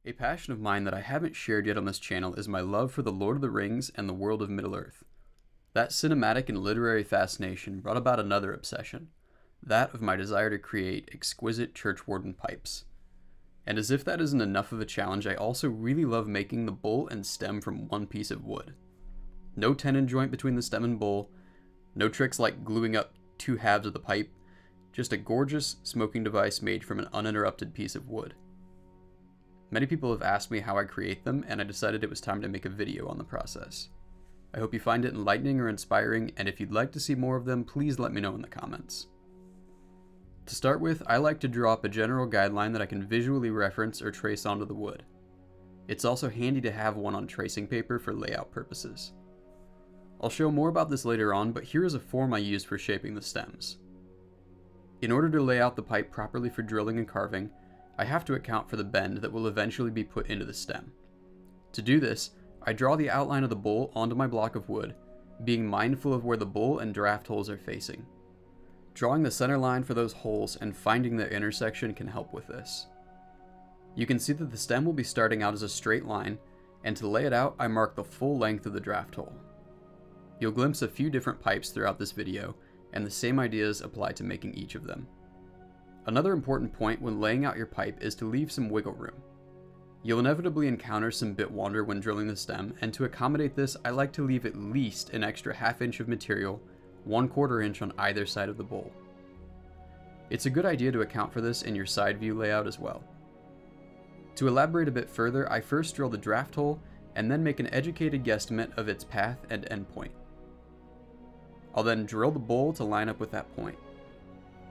A passion of mine that I haven't shared yet on this channel is my love for the Lord of the Rings and the world of Middle-earth. That cinematic and literary fascination brought about another obsession, that of my desire to create exquisite Churchwarden pipes. And as if that isn't enough of a challenge, I also really love making the bowl and stem from one piece of wood. No tenon joint between the stem and bowl, no tricks like gluing up two halves of the pipe, just a gorgeous smoking device made from an uninterrupted piece of wood. Many people have asked me how I create them, and I decided it was time to make a video on the process. I hope you find it enlightening or inspiring, and if you'd like to see more of them, please let me know in the comments. To start with, I like to draw up a general guideline that I can visually reference or trace onto the wood. It's also handy to have one on tracing paper for layout purposes. I'll show more about this later on, but here is a form I use for shaping the stems. In order to lay out the pipe properly for drilling and carving, I have to account for the bend that will eventually be put into the stem. To do this, I draw the outline of the bowl onto my block of wood, being mindful of where the bowl and draft holes are facing. Drawing the center line for those holes and finding their intersection can help with this. You can see that the stem will be starting out as a straight line, and to lay it out, I mark the full length of the draft hole. You'll glimpse a few different pipes throughout this video, and the same ideas apply to making each of them. Another important point when laying out your pipe is to leave some wiggle room. You'll inevitably encounter some bit wander when drilling the stem, and to accommodate this, I like to leave at least an extra ½ inch of material, 1/4 inch on either side of the bowl. It's a good idea to account for this in your side view layout as well. To elaborate a bit further, I first drill the draft hole and then make an educated guesstimate of its path and end point. I'll then drill the bowl to line up with that point.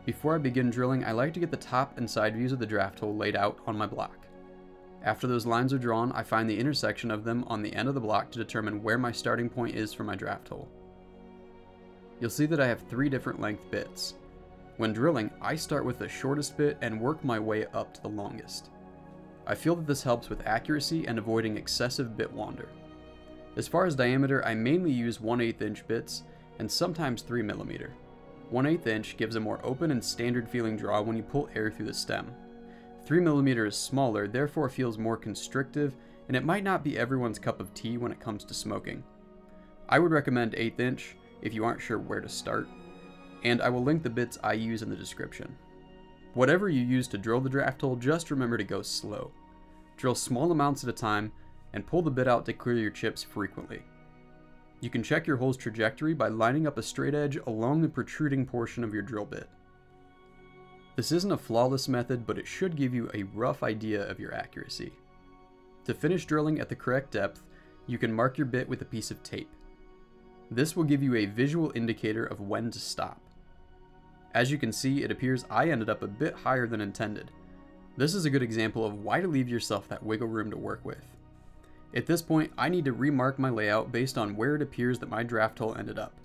Before I begin drilling, I like to get the top and side views of the draft hole laid out on my block. After those lines are drawn, I find the intersection of them on the end of the block to determine where my starting point is for my draft hole. You'll see that I have 3 different length bits. When drilling, I start with the shortest bit and work my way up to the longest. I feel that this helps with accuracy and avoiding excessive bit wander. As far as diameter, I mainly use 1/8 inch bits and sometimes 3mm. 1/8 inch gives a more open and standard feeling draw when you pull air through the stem. 3mm is smaller, therefore feels more constrictive, and it might not be everyone's cup of tea when it comes to smoking. I would recommend 1/8 inch if you aren't sure where to start, and I will link the bits I use in the description. Whatever you use to drill the draft hole, just remember to go slow. Drill small amounts at a time, and pull the bit out to clear your chips frequently. You can check your hole's trajectory by lining up a straight edge along the protruding portion of your drill bit. This isn't a flawless method, but it should give you a rough idea of your accuracy. To finish drilling at the correct depth, you can mark your bit with a piece of tape. This will give you a visual indicator of when to stop. As you can see, it appears I ended up a bit higher than intended. This is a good example of why to leave yourself that wiggle room to work with. At this point, I need to remark my layout based on where it appears that my draft hole ended up.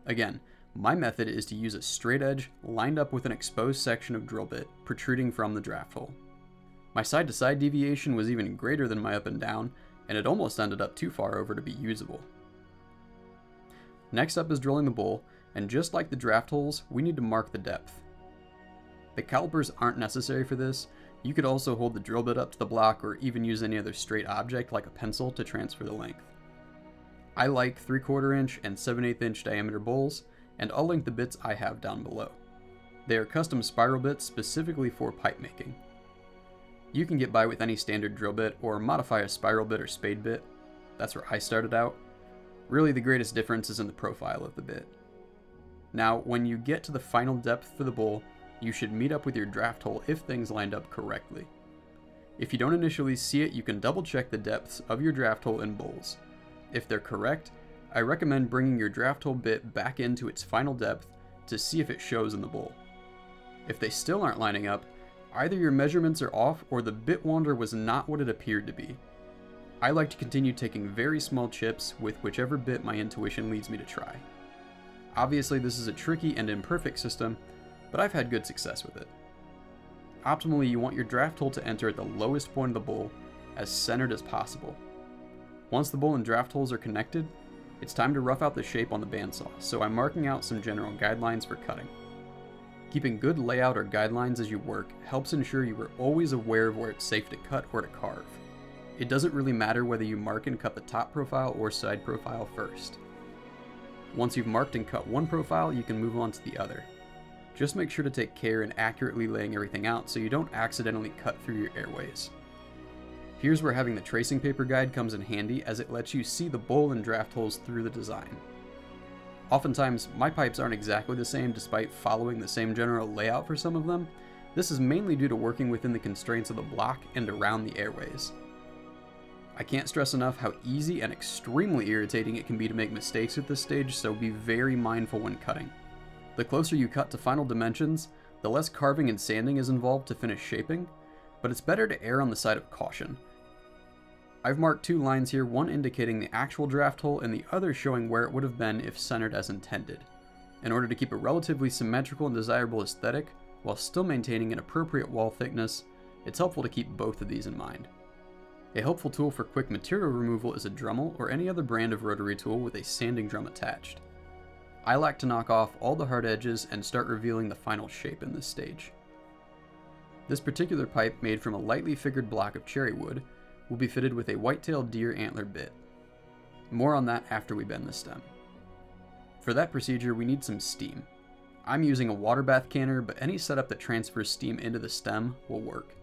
Again, my method is to use a straight edge lined up with an exposed section of drill bit protruding from the draft hole. My side-to-side deviation was even greater than my up and down, and it almost ended up too far over to be usable. Next up is drilling the bowl, and just like the draft holes, we need to mark the depth. The calipers aren't necessary for this. You could also hold the drill bit up to the block or even use any other straight object like a pencil to transfer the length. I like 3/4 inch and 7/8 inch diameter bowls, and I'll link the bits I have down below. They are custom spiral bits specifically for pipe making. You can get by with any standard drill bit or modify a spiral bit or spade bit. That's where I started out. Really, the greatest difference is in the profile of the bit. Now, when you get to the final depth for the bowl, you should meet up with your draft hole if things lined up correctly. If you don't initially see it, you can double check the depths of your draft hole and bowls. If they're correct, I recommend bringing your draft hole bit back into its final depth to see if it shows in the bowl. If they still aren't lining up, either your measurements are off or the bit wander was not what it appeared to be. I like to continue taking very small chips with whichever bit my intuition leads me to try. Obviously, this is a tricky and imperfect system, but I've had good success with it. Optimally, you want your draft hole to enter at the lowest point of the bowl, as centered as possible. Once the bowl and draft holes are connected, it's time to rough out the shape on the bandsaw, so I'm marking out some general guidelines for cutting. Keeping good layout or guidelines as you work helps ensure you are always aware of where it's safe to cut or to carve. It doesn't really matter whether you mark and cut the top profile or side profile first. Once you've marked and cut one profile, you can move on to the other. Just make sure to take care in accurately laying everything out so you don't accidentally cut through your airways. Here's where having the tracing paper guide comes in handy, as it lets you see the bowl and draft holes through the design. Oftentimes, my pipes aren't exactly the same despite following the same general layout for some of them. This is mainly due to working within the constraints of the block and around the airways. I can't stress enough how easy and extremely irritating it can be to make mistakes at this stage, so be very mindful when cutting. The closer you cut to final dimensions, the less carving and sanding is involved to finish shaping, but it's better to err on the side of caution. I've marked two lines here, one indicating the actual draft hole and the other showing where it would have been if centered as intended. In order to keep a relatively symmetrical and desirable aesthetic, while still maintaining an appropriate wall thickness, it's helpful to keep both of these in mind. A helpful tool for quick material removal is a Dremel or any other brand of rotary tool with a sanding drum attached. I like to knock off all the hard edges and start revealing the final shape in this stage. This particular pipe, made from a lightly figured block of cherry wood, will be fitted with a white-tailed deer antler bit. More on that after we bend the stem. For that procedure, we need some steam. I'm using a water bath canner, but any setup that transfers steam into the stem will work.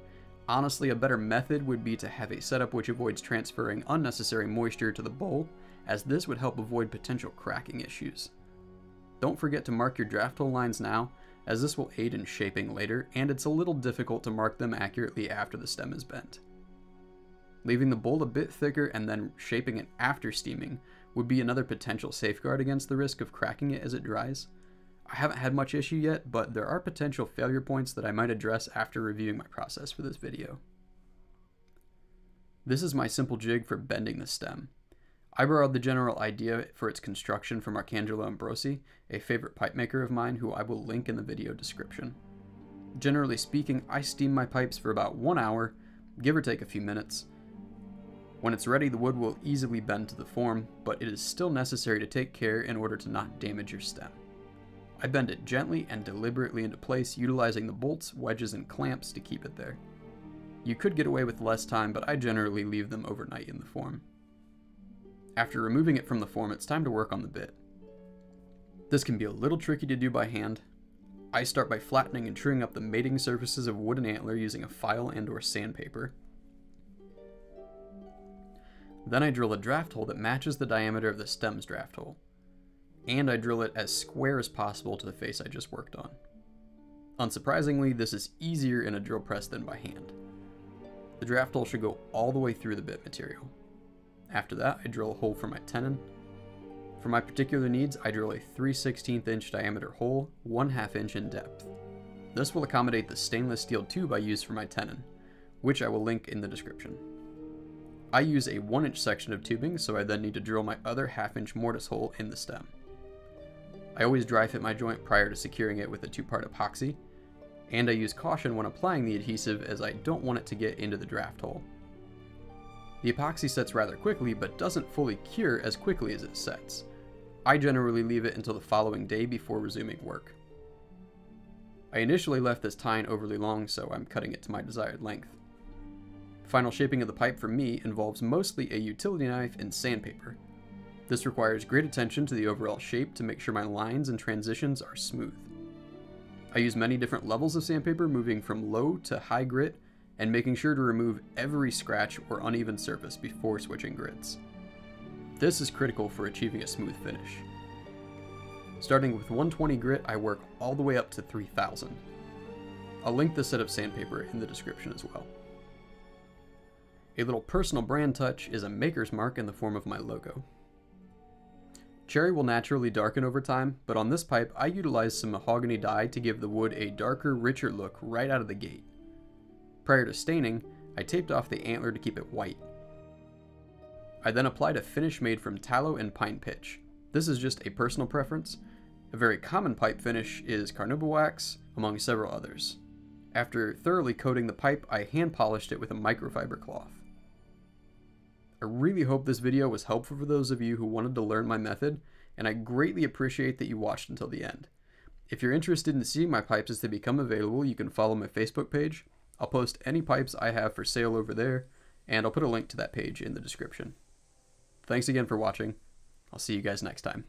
Honestly, a better method would be to have a setup which avoids transferring unnecessary moisture to the bowl, as this would help avoid potential cracking issues. Don't forget to mark your draft hole lines now, as this will aid in shaping later, and it's a little difficult to mark them accurately after the stem is bent. Leaving the bowl a bit thicker and then shaping it after steaming would be another potential safeguard against the risk of cracking it as it dries. I haven't had much issue yet, but there are potential failure points that I might address after reviewing my process for this video. This is my simple jig for bending the stem. I borrowed the general idea for its construction from Arcangelo Ambrosi, a favorite pipe maker of mine who I will link in the video description. Generally speaking, I steam my pipes for about 1 hour, give or take a few minutes. When it's ready, the wood will easily bend to the form, but it is still necessary to take care in order to not damage your stem. I bend it gently and deliberately into place, utilizing the bolts, wedges, and clamps to keep it there. You could get away with less time, but I generally leave them overnight in the form. After removing it from the form, it's time to work on the bit. This can be a little tricky to do by hand. I start by flattening and truing up the mating surfaces of wood and antler using a file and/or sandpaper. Then I drill a draft hole that matches the diameter of the stem's draft hole. And I drill it as square as possible to the face I just worked on. Unsurprisingly, this is easier in a drill press than by hand. The draft hole should go all the way through the bit material. After that, I drill a hole for my tenon. For my particular needs, I drill a 3/16 inch diameter hole, 1/2 inch in depth. This will accommodate the stainless steel tube I use for my tenon, which I will link in the description. I use a 1 inch section of tubing, so I then need to drill my other 1/2 inch mortise hole in the stem. I always dry fit my joint prior to securing it with a 2-part epoxy, and I use caution when applying the adhesive as I don't want it to get into the draft hole. The epoxy sets rather quickly, but doesn't fully cure as quickly as it sets. I generally leave it until the following day before resuming work. I initially left this tine overly long, so I'm cutting it to my desired length. Final shaping of the pipe for me involves mostly a utility knife and sandpaper. This requires great attention to the overall shape to make sure my lines and transitions are smooth. I use many different levels of sandpaper, moving from low to high grit, and making sure to remove every scratch or uneven surface before switching grits. This is critical for achieving a smooth finish. Starting with 120 grit, I work all the way up to 3000. I'll link the set of sandpaper in the description as well. A little personal brand touch is a maker's mark in the form of my logo. Cherry will naturally darken over time, but on this pipe I utilized some mahogany dye to give the wood a darker, richer look right out of the gate. Prior to staining, I taped off the antler to keep it white. I then applied a finish made from tallow and pine pitch. This is just a personal preference. A very common pipe finish is carnauba wax, among several others. After thoroughly coating the pipe, I hand polished it with a microfiber cloth. I really hope this video was helpful for those of you who wanted to learn my method, and I greatly appreciate that you watched until the end. If you're interested in seeing my pipes as they become available, you can follow my Facebook page. I'll post any pipes I have for sale over there, and I'll put a link to that page in the description. Thanks again for watching. I'll see you guys next time.